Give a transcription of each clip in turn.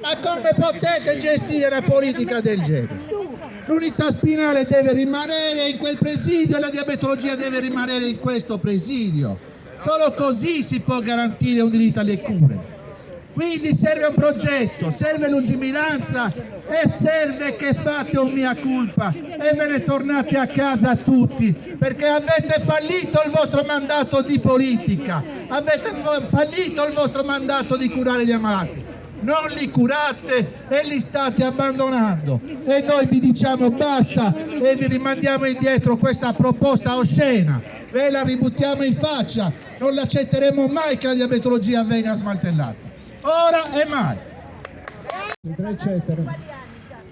Ma come potete gestire una politica del genere? L'unità spinale deve rimanere in quel presidio e la diabetologia deve rimanere in questo presidio. Solo così si può garantire un diritto alle cure. Quindi serve un progetto, serve lungimiranza e serve che fate un mea culpa e ve ne tornate a casa tutti, perché avete fallito il vostro mandato di politica, avete fallito il vostro mandato di curare gli ammalati. Non li curate e li state abbandonando e noi vi diciamo basta e vi rimandiamo indietro questa proposta oscena, ve la ributtiamo in faccia, non l'accetteremo mai che la diabetologia venga smantellata. Ora e mai.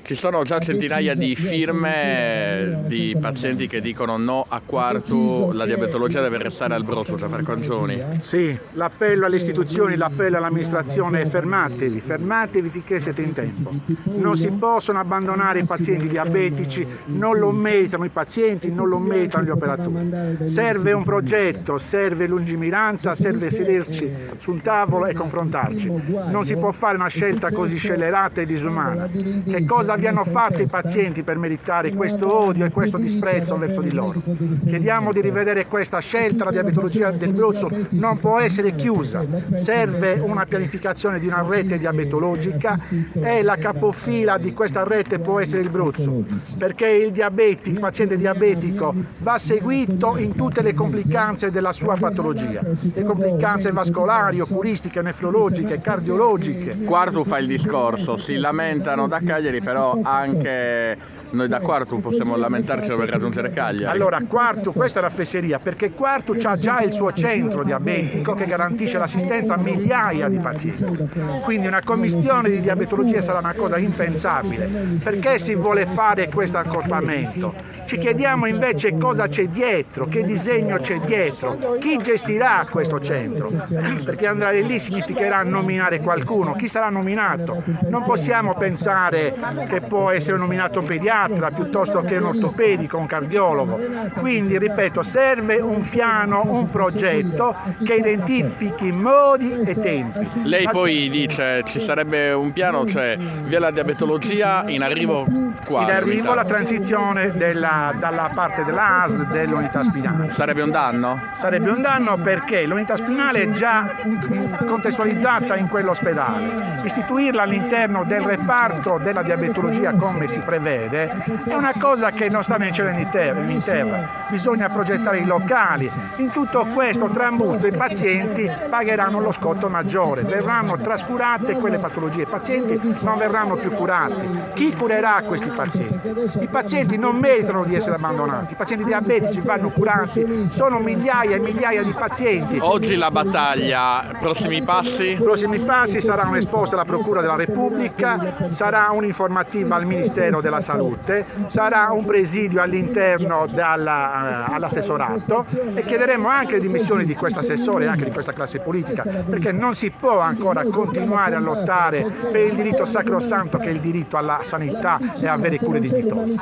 Ci sono già centinaia di firme di pazienti che dicono no a Quartu, la diabetologia deve restare al Abruzzo, Gianfranco Fancioni. Sì, l'appello alle istituzioni, l'appello all'amministrazione è fermatevi finché siete in tempo. Non si possono abbandonare i pazienti diabetici, non lo meritano i pazienti, non lo meritano gli operatori. Serve un progetto, serve lungimiranza, serve sederci su un tavolo e confrontarci. Non si può fare una scelta così scellerata e disumana. Che cosa abbiano fatto i pazienti per meritare questo odio e questo disprezzo verso di loro? Chiediamo di rivedere questa scelta, la diabetologia del Abruzzo non può essere chiusa, serve una pianificazione di una rete diabetologica e la capofila di questa rete può essere il Abruzzo, perché il paziente diabetico va seguito in tutte le complicanze della sua patologia, le complicanze vascolari, ocuristiche, nefrologiche, cardiologiche. Quartu fa il discorso, si lamentano da Cagliari, però anche noi da Quartu possiamo lamentarci dover raggiungere Cagliari. Allora, Quartu, questa è la fesseria, perché Quartu ha già il suo centro diabetico che garantisce l'assistenza a migliaia di pazienti. Quindi una commissione di diabetologia sarà una cosa impensabile. Perché si vuole fare questo accorpamento? Ci chiediamo invece cosa c'è dietro, che disegno c'è dietro, chi gestirà questo centro, perché andare lì significherà nominare qualcuno, chi sarà nominato? Non possiamo pensare che può essere nominato un pediatra piuttosto che un ortopedico, un cardiologo. Quindi, ripeto, serve un piano, un progetto che identifichi modi e tempi. Lei poi dice ci sarebbe un piano, cioè via la diabetologia, in arrivo quale? In arrivo la transizione dalla parte della ASL dell'unità spinale. Sarebbe un danno? Sarebbe un danno perché l'unità spinale è già contestualizzata in quell'ospedale. Istituirla all'interno del reparto della diabetologia come si prevede è una cosa che non sta né in cielo né in terra. Bisogna progettare i locali. In tutto questo trambusto i pazienti pagheranno lo scotto maggiore, verranno trascurate quelle patologie, i pazienti non verranno più curati. Chi curerà questi pazienti? I pazienti non meritano di essere abbandonati, i pazienti diabetici vanno curati, sono migliaia e migliaia di pazienti. Oggi la battaglia, prossimi passi? I prossimi passi sarà un esposto alla Procura della Repubblica, sarà un'informativa al Ministero della Salute, sarà un presidio all'interno all'assessorato e chiederemo anche le dimissioni di questo assessore e anche di questa classe politica, perché non si può ancora continuare a lottare per il diritto sacrosanto che è il diritto alla sanità e a avere cure dignitose.